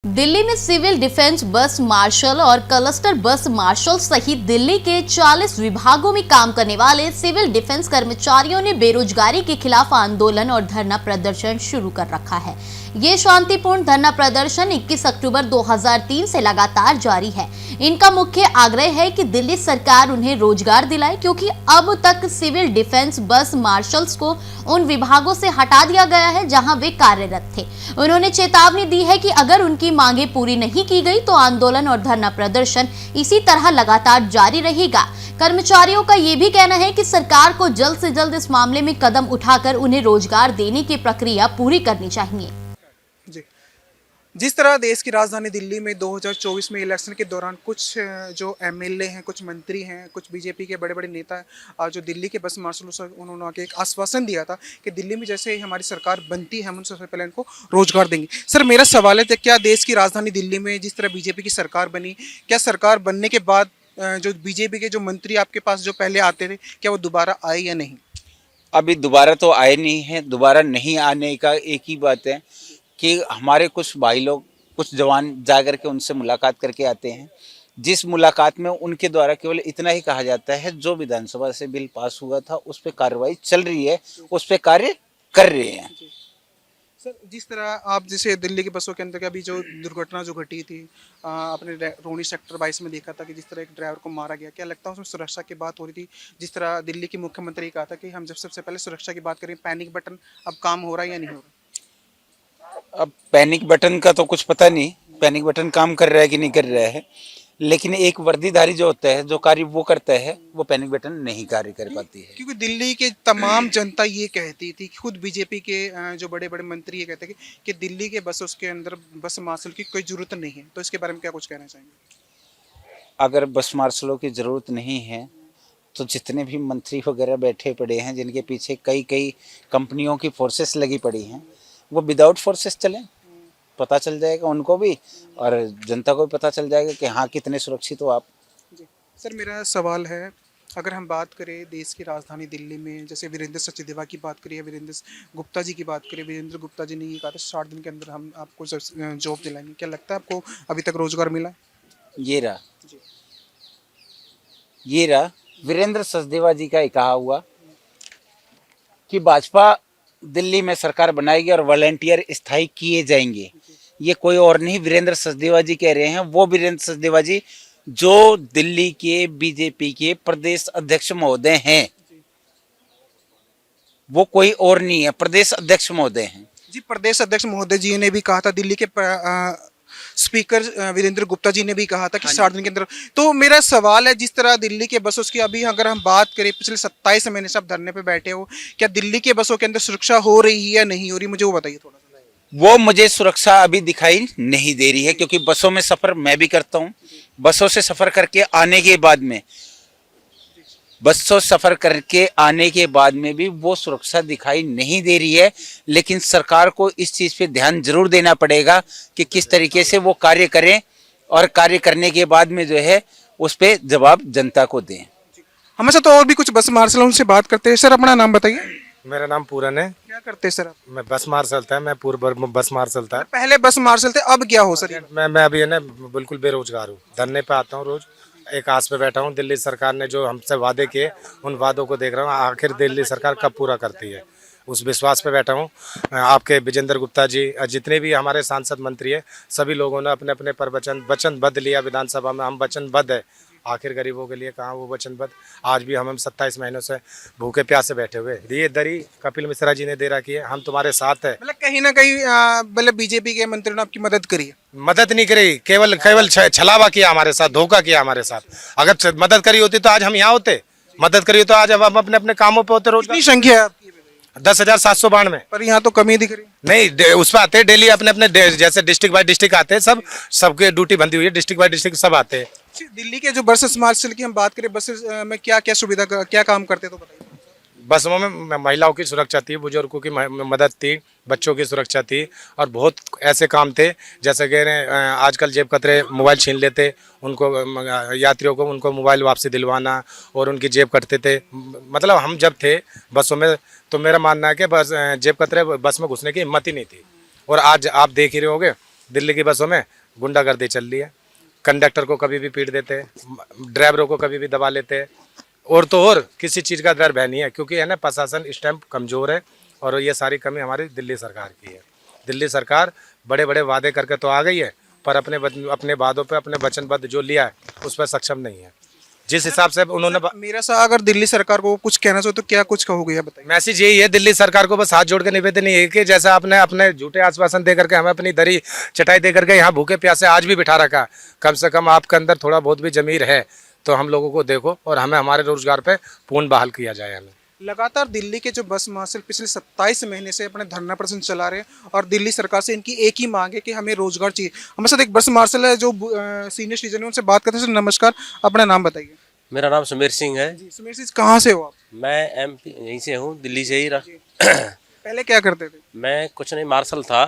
दिल्ली में civil defence बस martial और क्लस्टर बस मार्शल सहित दिल्ली के 40 विभागों में काम करने वाले सिविल डिफेंस कर्मचारियों ने बेरोजगारी के खिलाफ आंदोलन और धरना प्रदर्शन शुरू कर रखा है। ये शांतिपूर्ण धरना प्रदर्शन 21 अक्टूबर 2003 से लगातार जारी है। इनका मुख्य आग्रह है कि दिल्ली सरकार उन्हें रोजगार दिलाए, क्योंकि अब तक सिविल डिफेंस बस मार्शल्स को उन विभागों से हटा दिया गया है जहां वे कार्यरत थे। उन्होंने चेतावनी दी है कि अगर उनकी मांगे पूरी नहीं की गई तो आंदोलन और धरना प्रदर्शन इसी तरह लगातार जारी रहेगा। कर्मचारियों का ये भी कहना है कि सरकार को जल्द से जल्द इस मामले में कदम उठाकर उन्हें रोजगार देने की प्रक्रिया पूरी करनी चाहिए। जी, जिस तरह देश की राजधानी दिल्ली में 2024 में इलेक्शन के दौरान कुछ जो एमएलए हैं, कुछ मंत्री हैं, कुछ बीजेपी के बड़े बड़े नेता जो दिल्ली के बस मार्शलों से उन्होंने आके एक आश्वासन दिया था कि दिल्ली में जैसे ही हमारी सरकार बनती है हम उन सबसे पहले इनको रोजगार देंगे। सर, मेरा सवाल है, क्या देश की राजधानी दिल्ली में जिस तरह बीजेपी की सरकार बनी, क्या सरकार बनने के बाद जो बीजेपी के जो मंत्री आपके पास जो पहले आते थे, क्या वो दोबारा आए या नहीं? अभी दोबारा तो आए नहीं है। दोबारा नहीं आने का एक ही बात है कि हमारे कुछ भाई लोग, कुछ जवान जा कर के उनसे मुलाकात करके आते हैं। जिस मुलाकात में उनके द्वारा केवल इतना ही कहा जाता है, जो विधानसभा से बिल पास हुआ था उस पर कार्रवाई चल रही है, उस पर कार्य कर रहे हैं। सर, जिस तरह आप जैसे दिल्ली की बसों के अंदर अभी जो दुर्घटना जो घटी थी, आपने रोनी सेक्टर 22 में देखा था कि जिस तरह एक ड्राइवर को मारा गया, क्या लगता है उसमें सुरक्षा की बात हो रही थी? जिस तरह दिल्ली के मुख्यमंत्री कहा था कि हम जब सबसे पहले सुरक्षा की बात करें, पैनिक बटन अब काम हो रहा है या नहीं हो रहा? अब पैनिक बटन का तो कुछ पता नहीं, पैनिक बटन काम कर रहा है कि नहीं कर रहा है, लेकिन एक वर्दीधारी जो होता है, जो कार्य वो करता है, वो पैनिक बटन नहीं कार्य कर पाती है। क्योंकि दिल्ली के तमाम जनता ये कहती थी, खुद बीजेपी के जो बड़े बड़े मंत्री ये कहते हैं कि दिल्ली के बसों के अंदर बस मार्शल की कोई जरूरत नहीं है। तो इसके बारे में क्या कुछ कहना चाहेंगे? अगर बस मार्शलों की ज़रूरत नहीं है तो जितने भी मंत्री वगैरह बैठे पड़े हैं, जिनके पीछे कई कई कंपनियों की फोर्सेस लगी पड़ी हैं, वो विदाउट फोर्सेस चलें, पता चल जाएगा उनको भी और जनता को भी पता चल जाएगा कि हाँ कितने सुरक्षित हो आप। जी सर, मेरा सवाल है, अगर हम बात करें देश की राजधानी दिल्ली में, जैसे वीरेंद्र सचदेवा की बात करें, वीरेंद्र गुप्ता जी की बात करें, वीरेंद्र गुप्ता जी ने ये कहा था 60 दिन के अंदर हम आपको जॉब दिलाएंगे। क्या लगता है आपको अभी तक रोजगार मिला? ये रहा वीरेंद्र सचदेवा जी का ही कहा हुआ कि भाजपा दिल्ली में सरकार बनाएगी और वॉलंटियर स्थायी किए जाएंगे। ये कोई और नहीं, वीरेंद्र सचदेवा जी कह रहे हैं। वो वीरेंद्र सचदेवा जी जो दिल्ली के बीजेपी के प्रदेश अध्यक्ष महोदय हैं, वो कोई और नहीं है, प्रदेश अध्यक्ष महोदय हैं। जी, प्रदेश अध्यक्ष महोदय जी ने भी कहा था, दिल्ली के स्पीकर वीरेंद्र गुप्ता जी ने भी कहा था कि 60 दिन के अंदर। तो मेरा सवाल है, जिस तरह दिल्ली के बसों की अभी अगर हम बात करें, पिछले 27 महीने से आप धरने पे बैठे हो, क्या दिल्ली के बसों के अंदर सुरक्षा हो रही है या नहीं हो रही? मुझे वो बताइए थोड़ा सा। वो मुझे सुरक्षा अभी दिखाई नहीं दे रही है, क्योंकि बसों में सफर मैं भी करता हूँ। बसों से सफर करके आने के बाद में भी वो सुरक्षा दिखाई नहीं दे रही है। लेकिन सरकार को इस चीज पे ध्यान जरूर देना पड़ेगा कि किस तरीके से वो कार्य करें और कार्य करने के बाद में जो है उस पे जवाब जनता को दें। हमारे साथ तो और भी कुछ बस मार्शल उनसे बात करते हैं। सर, अपना नाम बताइए। मेरा नाम पूरन है। क्या करते हैं सर आप? मैं बस मार्शल था, मैं पूर्व बस मार्शल था। पहले बस मार्शल थे, अब क्या हो सर? मैं अभी है ना बिल्कुल बेरोजगार हूँ। धरने पे आता हूँ रोज, एक आस पे बैठा हूँ। दिल्ली सरकार ने जो हमसे वादे किए, उन वादों को देख रहा हूँ, आखिर दिल्ली सरकार कब पूरा करती है, उस विश्वास पे बैठा हूँ। आपके विजेंद्र गुप्ता जी, जितने भी हमारे सांसद मंत्री हैं, सभी लोगों ने अपने अपने पर वचनबद्ध लिया विधानसभा में। हम वचनबद्ध है, आखिर गरीबों के लिए कहाँ वो वचनबद्ध? आज भी हम 27 महीनों से भूखे प्यासे बैठे हुए। ये दरी कपिल मिश्रा जी ने दे रखी है, हम तुम्हारे साथ है। मतलब कहीं ना कहीं मतलब बीजेपी के मंत्रियों ने आपकी मदद करी है? मदद नहीं करी, केवल छलावा किया हमारे साथ, धोखा किया हमारे साथ। अगर मदद करी होती तो आज हम यहाँ होते, मदद करी तो आज हम अपने अपने कामों पे होते। रोज कितनी संख्या है आपकी? 10,792। पर यहाँ तो कमी दिख रही है। नहीं, उस पर आते डेली अपने अपने जैसे डिस्ट्रिक्ट बाय डिस्ट्रिक्ट आते हैं, सबके ड्यूटी बंदी हुई है, डिस्ट्रिक्ट बाय डिस्ट्रिक्ट सब आते हैं। दिल्ली के जो बसेस मार्शल की हम बात करें, बसेस में क्या क्या सुविधा, क्या काम करते तो बताइए। बसों में महिलाओं की सुरक्षा थी, बुजुर्गों की मदद थी, बच्चों की सुरक्षा थी और बहुत ऐसे काम थे जैसे कि आजकल जेब कतरे मोबाइल छीन लेते, उनको यात्रियों को उनको मोबाइल वापसी दिलवाना और उनकी जेब कटते थे। मतलब हम जब थे बसों में तो मेरा मानना है कि बस जेब कतरे बस में घुसने की हिम्मत ही नहीं थी। और आज आप देख ही रहे होगे दिल्ली की बसों में गुंडागर्दी चल रही है। कंडक्टर को कभी भी पीट देते, ड्राइवरों को कभी भी दबा लेते, और तो और किसी चीज़ का डर भय नहीं है, क्योंकि है ना प्रशासन इस टाइम कमज़ोर है और ये सारी कमी हमारी दिल्ली सरकार की है। दिल्ली सरकार बड़े बड़े वादे करके तो आ गई है, पर अपने वादों पे अपने वचनबद्ध जो लिया है उस पर सक्षम नहीं है। जिस हिसाब से उन्होंने मेरा सा अगर दिल्ली सरकार को कुछ कहना चाहो तो क्या कुछ कहोगे, या बताइए। मैसेज यही है दिल्ली सरकार को, बस हाथ जोड़ के निवेदन यही है कि जैसा आपने अपने झूठे आश्वासन दे करके हमें अपनी दरी चटाई दे करके यहाँ भूखे प्यासे आज भी बिठा रखा, कम से कम आपके अंदर थोड़ा बहुत भी जमीर है तो हम लोगों को देखो और हमें हमारे रोजगार पे पूर्ण बहाल किया जाए। हमें लगातार दिल्ली के जो बस मार्शल पिछले 27 महीने से अपने धरना प्रदर्शन चला रहे हैं और दिल्ली सरकार से इनकी एक ही मांग है कि हमें रोजगार चाहिए। हमारे साथ एक बस मार्शल है जो सीनियर सिटीजन है, उनसे बात करते हैं। सर नमस्कार, अपना नाम बताइए। मेरा नाम सुमेर सिंह है। जी सुमेर सिंह, कहाँ से हो आप? मैं एमपी यहीं से हूँ, दिल्ली से ही पहले क्या करते थे? मैं कुछ नहीं, मार्शल था।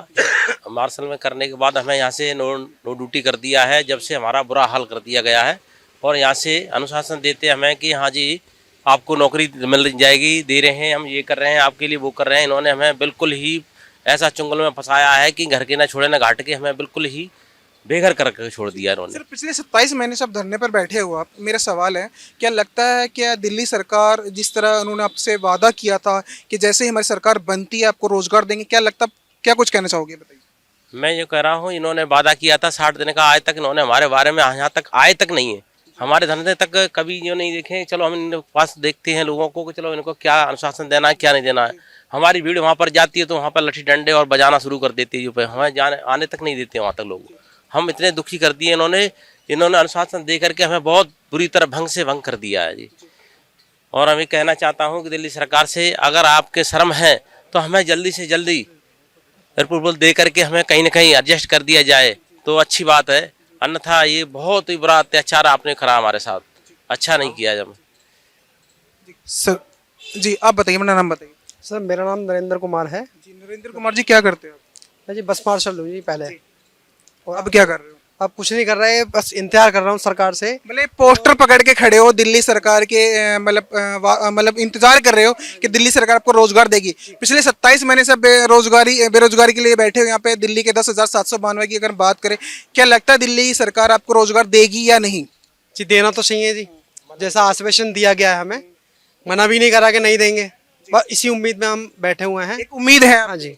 मार्शल में करने के बाद हमें यहाँ से नो ड्यूटी कर दिया है, जब से हमारा बुरा हाल कर दिया गया है। और यहाँ से अनुशासन देते हमें कि हाँ जी आपको नौकरी मिल जाएगी, दे रहे हैं, हम ये कर रहे हैं आपके लिए, वो कर रहे हैं। इन्होंने हमें बिल्कुल ही ऐसा चुंगल में फंसाया है कि घर के ना छोड़े ना घाट के, हमें बिल्कुल ही बेघर करके छोड़ दिया इन्होंने। सर पिछले 27 महीने से आप धरने पर बैठे हो आप, मेरा सवाल है क्या लगता है क्या दिल्ली सरकार जिस तरह उन्होंने आपसे वादा किया था कि जैसे ही हमारी सरकार बनती है आपको रोजगार देंगे, क्या लगता, क्या कुछ कहना चाहोगे, बताइए। मैं ये कह रहा हूँ, इन्होंने वादा किया था 60 दिन का, आज तक इन्होंने हमारे बारे में यहाँ तक आए तक नहीं है, हमारे धंधे तक कभी जो नहीं देखे। चलो हम इनके पास देखते हैं लोगों को कि चलो इनको क्या अनुशासन देना है क्या नहीं देना है। हमारी भीड़ वहाँ पर जाती है तो वहाँ पर लठी डंडे और बजाना शुरू कर देती है, जो हमें जाने आने तक नहीं देते वहाँ तक लोग। हम इतने दुखी कर दिए इन्होंने अनुशासन दे करके हमें बहुत बुरी तरह भंग कर दिया है जी। और हमें कहना चाहता हूँ कि दिल्ली सरकार से अगर आपके शर्म है तो हमें जल्दी से जल्दी प्रपोजल दे करके हमें कहीं ना कहीं एडजस्ट कर दिया जाए तो अच्छी बात है, अन्यथा ये बहुत ही बुरा अत्याचार आपने करा हमारे साथ, अच्छा नहीं किया जब। सर जी आप बताइए, अपना नाम बताइए। सर मेरा नाम नरेंद्र कुमार है। जी नरेंद्र कुमार जी, क्या करते हो आप? मैं जी बस मार्शल हूँ जी पहले। और अब क्या कर रहे हो? अब कुछ नहीं कर रहे, बस इंतजार कर रहा हूँ सरकार से। मतलब पोस्टर पकड़ के खड़े हो दिल्ली सरकार के, मतलब इंतजार कर रहे हो कि दिल्ली सरकार आपको रोजगार देगी। पिछले 27 महीने से बेरोजगारी के लिए बैठे हो यहाँ पे। दिल्ली के 10,792 की अगर बात करें, क्या लगता है दिल्ली सरकार आपको रोजगार देगी या नहीं? जी देना तो चाहिए जी, जैसा आश्वासन दिया गया है हमें, मना भी नहीं करा कि नहीं देंगे। बस इसी उम्मीद में हम बैठे हुए हैं। एक उम्मीद है। हाँ जी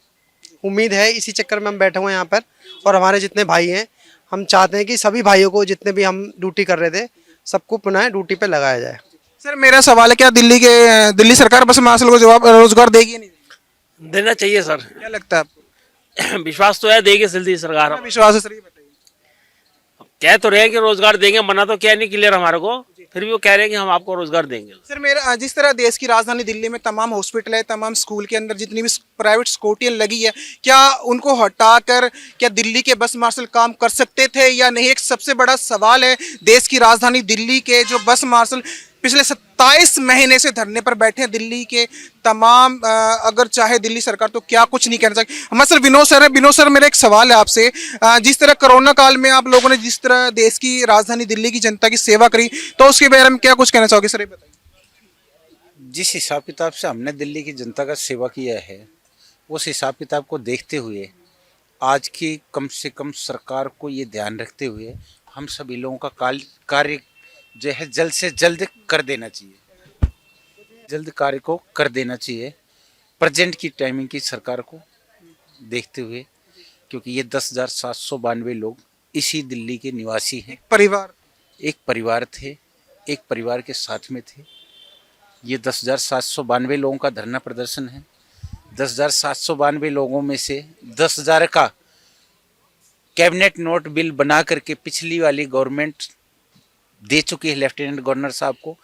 उम्मीद है, इसी चक्कर में हम बैठे हुए हैं यहाँ पर। और हमारे जितने भाई हैं, हम चाहते हैं कि सभी भाइयों को, जितने भी हम ड्यूटी कर रहे थे, सबको पुनः ड्यूटी पे लगाया जाए। सर मेरा सवाल है, क्या दिल्ली सरकार बस मार्शल को जवाब रोजगार देगी या नहीं देगी? देना चाहिए सर। क्या लगता है आपको? विश्वास तो है देगी जल्दी सरकार। क्या विश्वास है सर, ये बताइए। कह तो रहे हैं कि रोजगार देंगे, मना तो क्या नहीं क्लियर हमारे को, फिर भी वो कह रहे हैं कि हम आपको रोजगार देंगे। सर मेरा जिस तरह देश की राजधानी दिल्ली में तमाम हॉस्पिटल है, तमाम स्कूल के अंदर जितनी भी प्राइवेट स्कूटियाँ लगी है, क्या उनको हटाकर क्या दिल्ली के बस मार्शल काम कर सकते थे या नहीं? एक सबसे बड़ा सवाल है। देश की राजधानी दिल्ली के जो बस मार्शल पिछले 27 महीने से धरने पर बैठे हैं, दिल्ली के तमाम अगर चाहे दिल्ली सरकार तो क्या कुछ नहीं कहना चाहिए। हमारे सर विनोद सर है। विनोद सर मेरा एक सवाल है आपसे, जिस तरह कोरोना काल में आप लोगों ने जिस तरह देश की राजधानी दिल्ली की जनता की सेवा करी, तो उसके बारे में क्या कुछ कहना चाहोगे सर, ये बताइए। जिस हिसाब किताब से हमने दिल्ली की जनता का सेवा किया है, उस हिसाब किताब को देखते हुए आज की कम से कम सरकार को ये ध्यान रखते हुए हम सभी लोगों का कार्य जो है जल्द से जल्द कर देना चाहिए, जल्द कार्य को कर देना चाहिए प्रेजेंट की टाइमिंग की सरकार को देखते हुए, क्योंकि ये 10,792 लोग इसी दिल्ली के निवासी हैं। एक परिवार थे, एक परिवार के साथ में थे। ये 10,792 लोगों का धरना प्रदर्शन है। 10,792 लोगों में से 10,000 का कैबिनेट नोट बिल बना करके पिछली वाली गवर्नमेंट दे चुकी है लेफ्टिनेंट गवर्नर साहब को।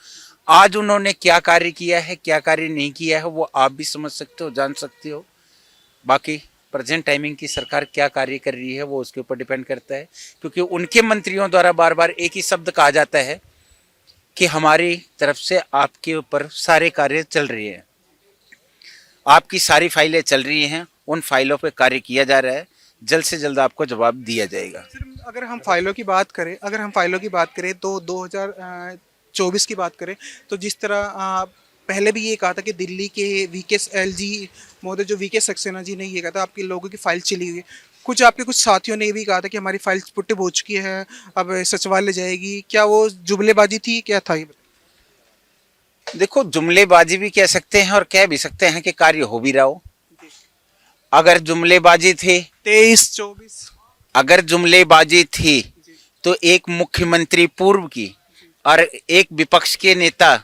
आज उन्होंने क्या कार्य किया है, क्या कार्य नहीं किया है, वो आप भी समझ सकते हो, जान सकते हो। बाकी प्रेजेंट टाइमिंग की सरकार क्या कार्य कर रही है वो उसके ऊपर डिपेंड करता है, क्योंकि उनके मंत्रियों द्वारा बार बार एक ही शब्द कहा जाता है कि हमारी तरफ से आपके ऊपर सारे कार्य चल रहे हैं, आपकी सारी फाइलें चल रही हैं, उन फाइलों पे कार्य किया जा रहा है, जल्द से जल्द आपको जवाब दिया जाएगा। अगर हम फाइलों की बात करें तो 2024 की बात करें तो जिस तरह पहले भी ये कहा था कि दिल्ली के वीके एलजी महोदय जो वीके सक्सेना जी ने ये कहा था आपके लोगों की फाइल चली हुई है, कुछ आपके कुछ साथियों ने ये भी कहा था कि हमारी फाइल पुट्टे हो चुकी है, अब सचिवालय जाएगी, क्या वो जुमलेबाजी थी, क्या था ये? देखो, जुमलेबाजी भी कह सकते हैं और कह भी सकते हैं कि कार्य हो भी रहा हो। अगर जुमलेबाजी थी, 23-24 अगर जुमलेबाजी थी तो एक मुख्यमंत्री पूर्व की और एक विपक्ष के नेता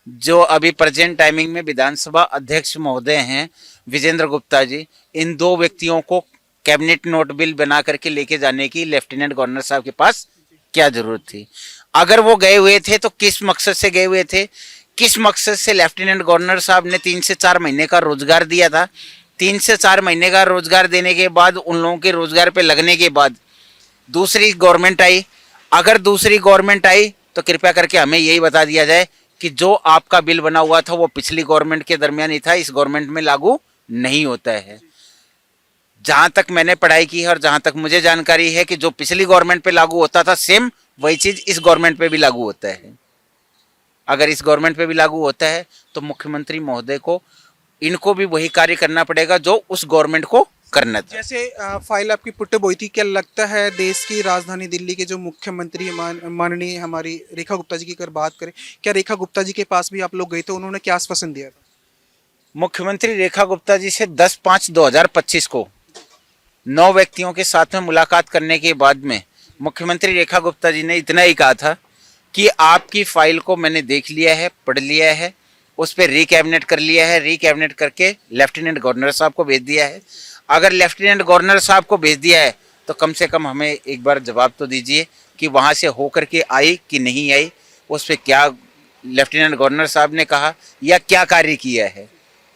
जो अभी प्रेजेंट टाइमिंग में विधानसभा अध्यक्ष महोदय हैं विजेंद्र गुप्ता जी, इन दो व्यक्तियों को कैबिनेट नोट बिल बना करके लेके जाने की लेफ्टिनेंट गवर्नर साहब के पास क्या जरूरत थी? अगर वो गए हुए थे तो किस मकसद से गए हुए थे? किस मकसद से लेफ्टिनेंट गवर्नर साहब ने 3 से 4 महीने का रोजगार दिया था? 3 से 4 महीने का रोजगार देने के बाद उन लोगों के रोजगार पे लगने के बाद दूसरी गवर्नमेंट आई। अगर दूसरी गवर्नमेंट आई तो कृपया करके हमें यही बता दिया जाए कि जो आपका बिल बना हुआ था वो पिछली गवर्नमेंट के दरमियान ही था, इस गवर्नमेंट में लागू नहीं होता है। जहां तक मैंने पढ़ाई की है और जहां तक मुझे जानकारी है कि जो पिछली गवर्नमेंट पे लागू होता था सेम वही चीज इस गवर्नमेंट पे भी लागू होता है। अगर इस गवर्नमेंट पे भी लागू होता है तो मुख्यमंत्री महोदय को इनको भी वही कार्य करना पड़ेगा जो उस गवर्नमेंट को करना था। जैसे फाइल आपकी पुट्टे बोई थी, क्या लगता है देश की राजधानी दिल्ली के जो मुख्यमंत्री माननीय हमारी रेखा गुप्ता जी की अगर बात करें, क्या रेखा गुप्ता जी के पास भी आप लोग गए थे, उन्होंने क्या आश्वासन दिया था? मुख्यमंत्री रेखा गुप्ता जी से 10/5/2025 को 9 व्यक्तियों के साथ में मुलाकात करने के बाद में मुख्यमंत्री रेखा गुप्ता जी ने इतना ही कहा था कि आपकी फाइल को मैंने देख लिया है, पढ़ लिया है, उस पर रीकैबिनेट कर लिया है, रीकैबिनेट करके लेफ्टिनेंट गवर्नर साहब को भेज दिया है। अगर लेफ्टिनेंट गवर्नर साहब को भेज दिया है तो कम से कम हमें एक बार जवाब तो दीजिए कि वहाँ से होकर के आई कि नहीं आई, उस पर क्या लेफ्टिनेंट गवर्नर साहब ने कहा या क्या कार्य किया है,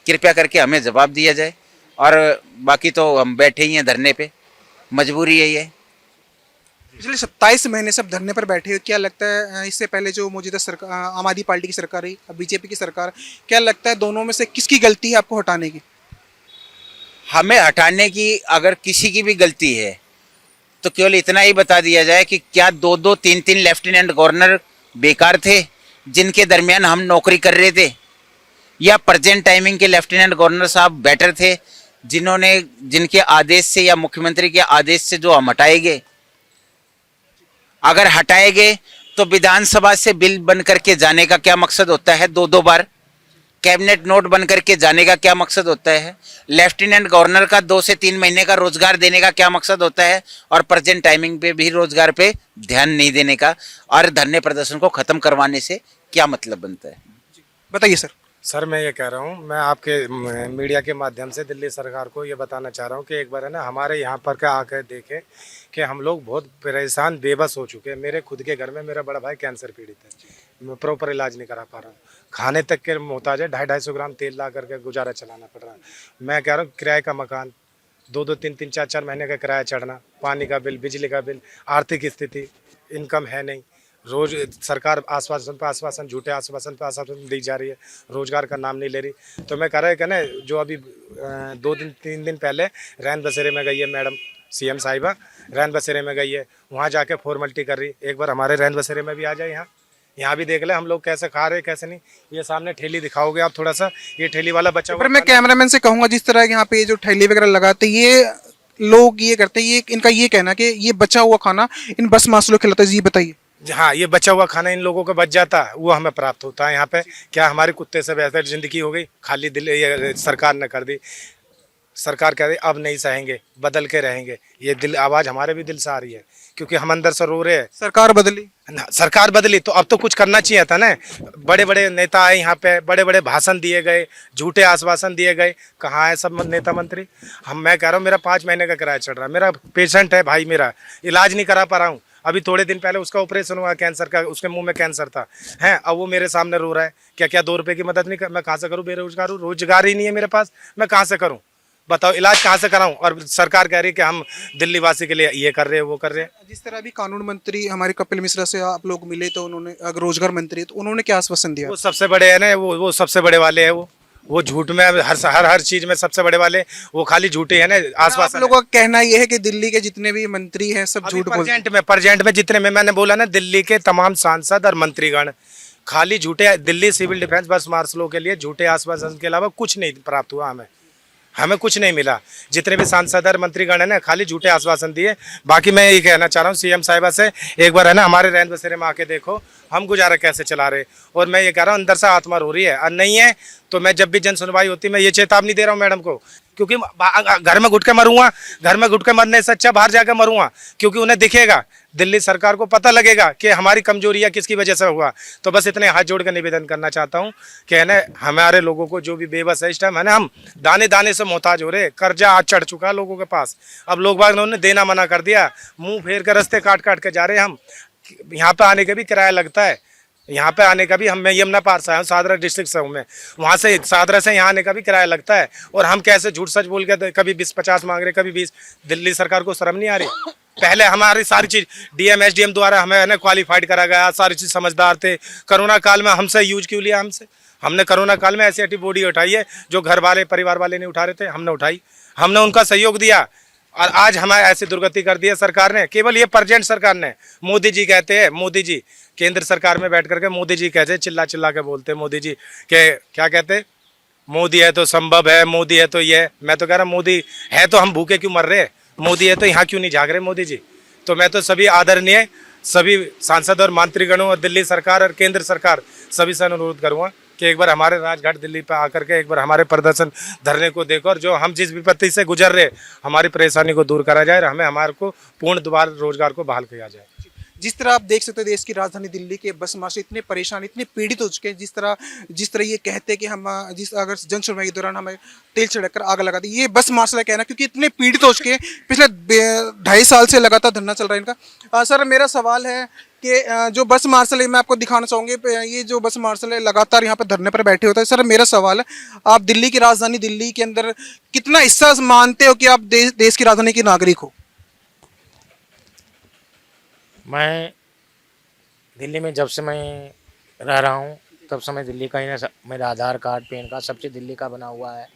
कृपया करके हमें जवाब दिया जाए। और बाकी तो हम बैठे ही हैं धरने पे, मजबूरी है ये। पिछले 27 महीने से आप धरने पर बैठे हो, क्या लगता है इससे पहले जो मौजूदा सरकार आम आदमी पार्टी की सरकार रही, अब बीजेपी की सरकार, क्या लगता है दोनों में से किसकी गलती है आपको हटाने की? हमें हटाने की अगर किसी की भी गलती है तो केवल इतना ही बता दिया जाए कि क्या 2-2, 3-3 लेफ्टिनेंट गवर्नर बेकार थे जिनके दरमियान हम नौकरी कर रहे थे, या प्रेजेंट टाइमिंग के लेफ्टिनेंट गवर्नर साहब बेटर थे जिनके आदेश से या मुख्यमंत्री के आदेश से जो हम हटाए गए? अगर हटाए गए तो विधानसभा से बिल बन करके जाने का क्या मकसद होता है? 2-2 बार कैबिनेट नोट बन करके जाने का क्या मकसद होता है? लेफ्टिनेंट गवर्नर का 2 से 3 महीने का रोजगार देने का क्या मकसद होता है? और प्रेजेंट टाइमिंग पे भी रोजगार पे ध्यान नहीं देने का और धरने प्रदर्शन को खत्म करवाने से क्या मतलब बनता है? बताइए सर। सर मैं ये कह रहा हूँ, मैं आपके मीडिया के माध्यम से दिल्ली सरकार को ये बताना चाह रहा हूँ कि एक बार है ना हमारे यहाँ पर का आकर देखें कि हम लोग बहुत परेशान बेबस हो चुके हैं। मेरे खुद के घर में मेरा बड़ा भाई कैंसर पीड़ित है, मैं प्रॉपर इलाज नहीं करा पा रहा हूँ, खाने तक के मोहताज है, 250-250 ग्राम तेल ला करके गुजारा चलाना पड़ रहा है। मैं कह रहा हूँ किराए का मकान, 2-2, 3-3, 4-4 महीने का किराया चढ़ना, पानी का बिल, बिजली का बिल, आर्थिक स्थिति, इनकम है नहीं, रोज सरकार आश्वासन पे आश्वासन, झूठे आश्वासन पे आश्वासन दी जा रही है, रोजगार का नाम नहीं ले रही। तो मैं कह रहा है कि ना जो अभी 2-3 दिन पहले रैन बसेरे में गई है मैडम CM साहिबा, रैन बसेरे में गई है, वहाँ जाके फॉर्मेलिटी कर रही, एक बार हमारे रैन बसेरे में भी आ जाए, यहाँ भी देख ले हम लोग कैसे खा रहे कैसे नहीं। ये सामने ठेली दिखाओगे आप थोड़ा सा, ये ठेली वाला बच्चा पर मैं कैमरामैन से कहूंगा जिस तरह यहाँ पे जो ठेली वगैरह लगाते ये लोग ये करते हैं, ये इनका ये कहना कि ये बचा हुआ खाना इन बस मास्टरों को खिलाता है, ये बताइए। हाँ, ये बचा हुआ खाना इन लोगों को बच जाता है, वो हमें प्राप्त होता है यहाँ पे। क्या हमारे कुत्ते से बेहतर जिंदगी हो गई? खाली दिल ये सरकार ने कर दी। सरकार कह रही अब नहीं सहेंगे, बदल के रहेंगे। ये दिल आवाज़ हमारे भी दिल से आ रही है क्योंकि हम अंदर से रो रहे हैं। सरकार बदली, सरकार बदली तो अब तो कुछ करना चाहिए था ना। बड़े बड़े नेता आए यहाँ पे, बड़े बड़े भाषण दिए गए, झूठे आश्वासन दिए गए, कहाँ है सब नेता मंत्री? मैं कह रहा हूँ मेरा 5 महीने का किराया चढ़ रहा है, मेरा पेशेंट है भाई, मेरा इलाज नहीं करा पा रहा हूँ। अभी थोड़े दिन पहले उसका ऑपरेशन हुआ कैंसर का, उसके मुंह में कैंसर था हैं, अब वो मेरे सामने रो रहा है। क्या 2 रुपए की मदद नहीं कर, मैं कहाँ से करूँ? बेरोजगार हूँ, रोजगार ही नहीं है मेरे पास, मैं कहाँ से करूँ बताओ? इलाज कहाँ से कराऊं? और सरकार कह रही है कि हम दिल्ली वासी के लिए ये कर रहे हैं वो कर रहे हैं। जिस तरह अभी कानून मंत्री हमारे कपिल मिश्रा से आप लोग मिले तो उन्होंने, अगर रोजगार मंत्री तो उन्होंने क्या आश्वासन दिया? वो सबसे बड़े है ना, वो सबसे बड़े वाले हैं, वो झूठ में हर चीज में सबसे बड़े वाले, वो खाली झूठे है ना आश्वासन। आप लोगों का कहना यह है कि दिल्ली के जितने भी मंत्री हैं सब झूठ बोलते हैं। प्रेजेंट में जितने में मैंने बोला ना, दिल्ली के तमाम सांसद और मंत्रीगण खाली झूठे, दिल्ली सिविल डिफेंस बस मार्शलों के लिए झूठे आश्वासन के अलावा कुछ नहीं प्राप्त हुआ हमें। हमें कुछ नहीं मिला। जितने भी सांसद और मंत्रीगण है ना, खाली झूठे आश्वासन दिए। बाकी मैं ये कहना चाह रहा हूँ सीएम साहिबा से, एक बार है ना हमारे रैन बसेरे में आके देखो हम गुजारा कैसे चला रहे। और मैं ये कह रहा हूँ अंदर से आत्मा रो रही है, और नहीं है तो मैं जब भी जन सुनवाई होती मैं ये चेतावनी दे रहा हूँ मैडम को, क्योंकि घर में घुट के मरूंगा, घर में घुट के मरने से अच्छा बाहर जाकर मरूंगा, क्योंकि उन्हें दिखेगा, दिल्ली सरकार को पता लगेगा कि हमारी कमजोरियां किसकी वजह से हुआ। तो बस इतने हाथ जोड़ कर निवेदन करना चाहता हूं कि है ना हमारे लोगों को जो भी बेबस है इस टाइम है ना, हम दाने दाने से मोहताज हो रहे, कर्जा आज चढ़ चुका लोगों के पास। अब लोग बाग ने देना मना कर दिया, मुंह फेर कर रास्ते काट काट के जा रहे हैं। हम यहाँ पे आने का भी किराया लगता है, यहाँ पे आने का भी, मैं यमुना पार से आया हूँ, सादरा डिस्ट्रिक्ट से हूँ मैं, वहाँ से सादरा से यहाँ आने का भी किराया लगता है। और हम कैसे झूठ सच बोल के कभी 20-50 मांग रहे, कभी 20। दिल्ली सरकार को शर्म नहीं आ रही? पहले हमारी सारी चीज डीएम एसडीएम द्वारा हमें ना क्वालिफाइड करा गया, सारी चीज समझदार थे। कोरोना काल में हमसे यूज क्यों लिया? हमने कोरोना काल में ऐसी एंटीबॉडी उठाई है जो घर वाले परिवार वाले नहीं उठा रहे थे, हमने उठाई, हमने उनका सहयोग दिया। और आज हमारे ऐसी दुर्गति कर दी है सरकार ने, केवल ये प्रेजेंट सरकार ने। मोदी जी कहते हैं, मोदी जी केंद्र सरकार में बैठ करके मोदी जी कहते, चिल्ला चिल्ला के बोलते मोदी जी के, क्या कहते, मोदी है तो संभव है, मोदी है तो ये। मैं तो कह रहा मोदी है तो हम भूखे क्यों मर रहे, मोदी है तो यहाँ क्यों नहीं झाग रहे मोदी जी। तो मैं तो सभी आदरणीय सभी सांसद और मंत्रीगणों और दिल्ली सरकार और केंद्र सरकार सभी से अनुरोध करूँगा कि एक बार हमारे राजघाट दिल्ली पे आकर के एक बार हमारे प्रदर्शन धरने को देखो, और जो हम जिस विपत्ति से गुजर रहे हमारी परेशानी को दूर करा जाए और हमें हमारे को पूर्ण दोबारा रोजगार को बहाल किया जाए। जिस तरह आप देख सकते हैं देश की राजधानी दिल्ली के बस मार्शल इतने परेशान, इतने पीड़ित हो चुके हैं। जिस तरह ये कहते हैं कि हम अगर जन सुनवाई के दौरान हमें तेल छिड़क कर आग लगा दी, ये बस मार्शल का कहना, क्योंकि इतने पीड़ित हो चुके हैं। पिछले 2.5 साल से लगातार धरना चल रहा है इनका। सर मेरा सवाल है कि जो बस मार्शल है, मैं आपको दिखाना चाहूँगी, ये जो बस मार्शल है लगातार यहाँ पर धरने पर बैठे होता है। सर मेरा सवाल है, आप दिल्ली की राजधानी दिल्ली के अंदर कितना हिस्सा मानते हो कि आप देश की राजधानी के नागरिक हो? मैं दिल्ली में जब से मैं रह रहा हूँ तब से मैं दिल्ली का ही ना, मेरा आधार कार्ड पैन कार्ड सब चीज़ दिल्ली का बना हुआ है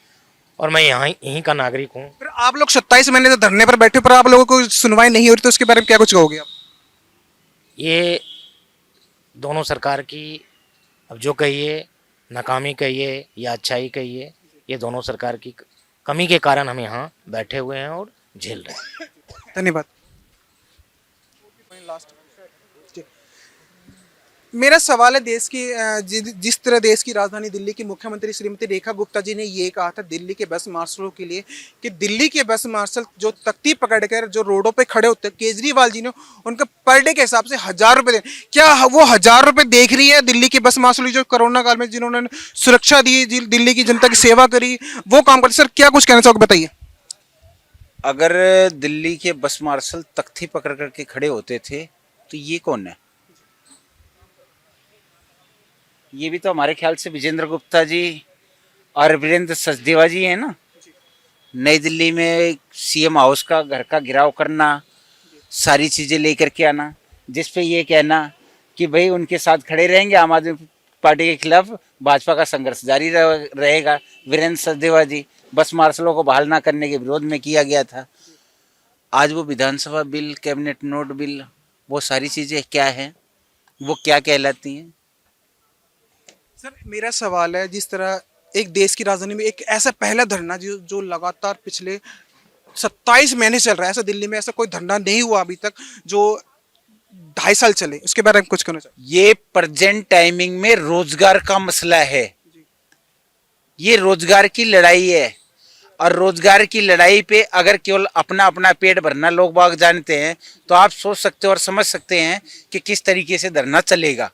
और मैं यहीं का नागरिक हूँ। फिर आप लोग 27 महीने से धरने पर बैठे, पर आप लोगों को सुनवाई नहीं हो रही, तो उसके बारे में क्या कुछ कहोगे आप? ये दोनों सरकार की, अब जो कहिए नाकामी कहिए या अच्छाई कहिए, ये दोनों सरकार की कमी के कारण हम यहाँ बैठे हुए हैं और झेल रहे हैं। धन्यवाद। मेरा सवाल है, देश की जिस तरह देश की राजधानी दिल्ली की मुख्यमंत्री श्रीमती रेखा गुप्ता जी ने ये कहा था दिल्ली के बस मार्शलों के लिए कि दिल्ली के बस मार्शल जो तख्ती पकड़कर जो रोडों पे खड़े होते हैं, केजरीवाल जी ने उनका पर डे के हिसाब से 1000 रुपये दें। क्या वो 1000 रुपये देख रही है दिल्ली के बस मार्शल जो कोरोना काल में जिन्होंने सुरक्षा दी, दिल्ली की जनता की सेवा करी, वो काम करते? सर क्या कुछ कहना चाहोगे, बताइए। अगर दिल्ली के बस मार्शल तख्ती पकड़ करके खड़े होते थे तो ये कौन है? ये भी तो हमारे ख्याल से विजेंद्र गुप्ता जी और वीरेंद्र सचदेवा जी है ना। नई दिल्ली में सीएम हाउस का घर का घेराव करना, सारी चीज़ें लेकर के आना, जिस पे ये कहना कि भाई उनके साथ खड़े रहेंगे, आम आदमी पार्टी के खिलाफ भाजपा का संघर्ष जारी रहेगा। वीरेंद्र सचदेवा जी बस मार्शलों को बहाल ना करने के विरोध में किया गया था। आज वो विधानसभा बिल, कैबिनेट नोट बिल, वो सारी चीज़ें क्या हैं, वो क्या कहलाती हैं? सर मेरा सवाल है, जिस तरह एक देश की राजधानी में एक ऐसा पहला धरना जो लगातार पिछले 27 महीने चल रहा है, ऐसा दिल्ली में ऐसा कोई धरना नहीं हुआ अभी तक जो 2.5 साल चले, उसके बारे में कुछ कहना चाहिए? ये प्रेजेंट टाइमिंग में रोजगार का मसला है, ये रोजगार की लड़ाई है। और रोजगार की लड़ाई पे अगर केवल अपना अपना पेट भरना लोग बाग जानते हैं तो आप सोच सकते हो और समझ सकते हैं कि किस तरीके से धरना चलेगा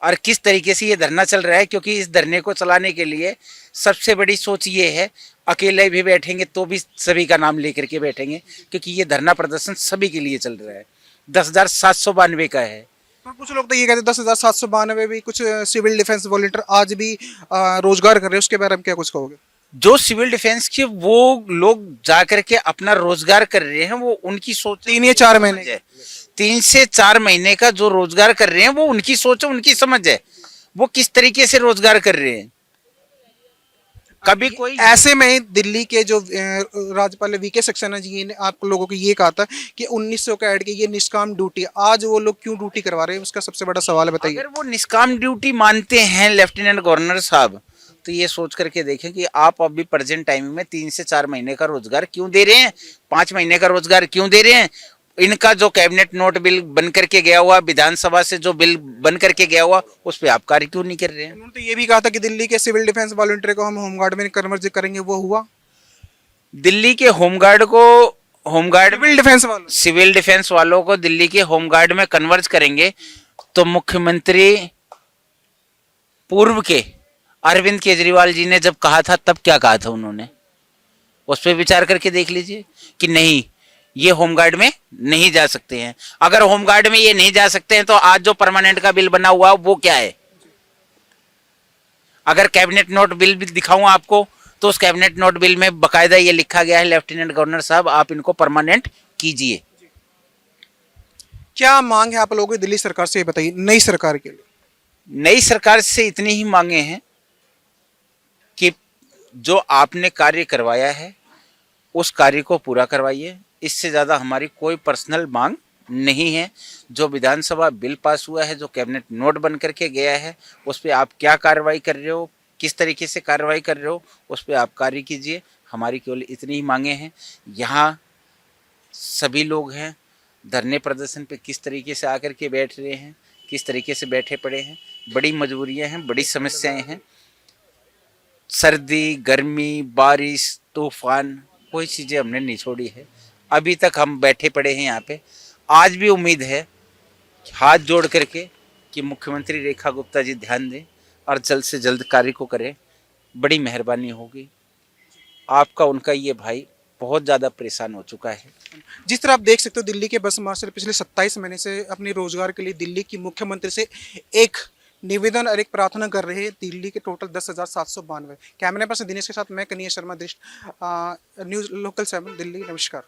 और किस तरीके से ये धरना चल रहा है। क्योंकि इस धरने को चलाने के लिए सबसे बड़ी सोच ये है, अकेले भी बैठेंगे तो भी सभी का नाम लेकर के बैठेंगे, क्योंकि ये धरना प्रदर्शन सभी के लिए चल रहा है। 10,792 का है। पर कुछ लोग तो ये कहते हैं 10,792 भी, कुछ सिविल डिफेंस वॉलंटियर आज भी रोजगार कर रहे हैं, उसके बारे में क्या कुछ कहोगे? जो सिविल डिफेंस के वो लोग जा करके अपना रोजगार कर रहे हैं, वो उनकी सोच 3 या 4 महीने 3 से 4 महीने का जो रोजगार कर रहे हैं वो उनकी सोच है, उनकी समझ है, वो किस तरीके से रोजगार कर रहे हैं। कभी कोई ऐसे में दिल्ली के जो राज्यपाल वीके सक्सेना जी ने आप लोगों को ये कहा था कि 1900 का ऐड के ये निष्काम ड्यूटी, आज वो लोग क्यों ड्यूटी करवा रहे हैं, उसका सबसे बड़ा सवाल है, बताइए। अगर वो निष्काम ड्यूटी मानते हैं लेफ्टिनेंट गवर्नर साहब, तो तो ये सोच करके देखें कि आप अभी प्रेजेंट टाइम में 3 से 4 महीने का रोजगार क्यों दे रहे हैं, 5 महीने का रोजगार क्यों दे रहे हैं। इनका जो कैबिनेट नोट बिल बन करके गया हुआ, विधानसभा से जो बिल बन करके गया हुआ, उस पर आप कार्य क्यों नहीं कर रहे हैं। उन्होंने तो ये भी कहा था कि दिल्ली के सिविल डिफेंस वॉलंटियर को हम होमगार्ड में कन्वर्ट करेंगे, वो हुआ। दिल्ली के होमगार्ड को सिविल डिफेंस वालों को दिल्ली के होमगार्ड में कन्वर्ट करेंगे तो मुख्यमंत्री पूर्व के अरविंद केजरीवाल जी ने जब कहा था तब क्या कहा था उन्होंने, उस पर विचार करके देख लीजिए कि नहीं, ये होमगार्ड में नहीं जा सकते हैं। अगर होमगार्ड में ये नहीं जा सकते हैं तो आज जो परमानेंट का बिल बना हुआ वो क्या है। अगर कैबिनेट नोट बिल भी दिखाऊं आपको तो उस कैबिनेट नोट बिल में बकायदा ये लिखा गया है, लेफ्टिनेंट गवर्नर साहब आप इनको परमानेंट कीजिए। क्या मांग है आप लोगों की दिल्ली सरकार से, ये बताइए, नई सरकार के लिए। नई सरकार से इतनी ही मांगे हैं कि जो आपने कार्य करवाया है उस कार्य को पूरा करवाइए। इससे ज़्यादा हमारी कोई पर्सनल मांग नहीं है। जो विधानसभा बिल पास हुआ है, जो कैबिनेट नोट बन करके गया है, उस पर आप क्या कार्रवाई कर रहे हो, किस तरीके से कार्रवाई कर रहे हो, उस पर आप कार्य कीजिए। हमारी केवल इतनी ही मांगे हैं। यहाँ सभी लोग हैं, धरने प्रदर्शन पे किस तरीके से आकर के बैठ रहे हैं, किस तरीके से बैठे पड़े हैं। बड़ी मजबूरियां हैं, बड़ी समस्याएं हैं। सर्दी, गर्मी, बारिश, तूफान, कोई चीज़ें हमने नहीं छोड़ी है। अभी तक हम बैठे पड़े हैं यहाँ पे। आज भी उम्मीद है हाथ जोड़ करके कि मुख्यमंत्री रेखा गुप्ता जी ध्यान दें और जल्द से जल्द कार्य को करें, बड़ी मेहरबानी होगी। आपका उनका ये भाई बहुत ज़्यादा परेशान हो चुका है। जिस तरह आप देख सकते हो, दिल्ली के बस मार्शल पिछले 27 महीने से अपने रोजगार के लिए दिल्ली की मुख्यमंत्री से एक निवेदन और एक प्रार्थना कर रहे हैं। दिल्ली के टोटल 10,792। कैमरे पर्सन दिनेश के साथ मैं कन्हैया शर्मा, न्यूज़ लोकल 7 दिल्ली। नमस्कार।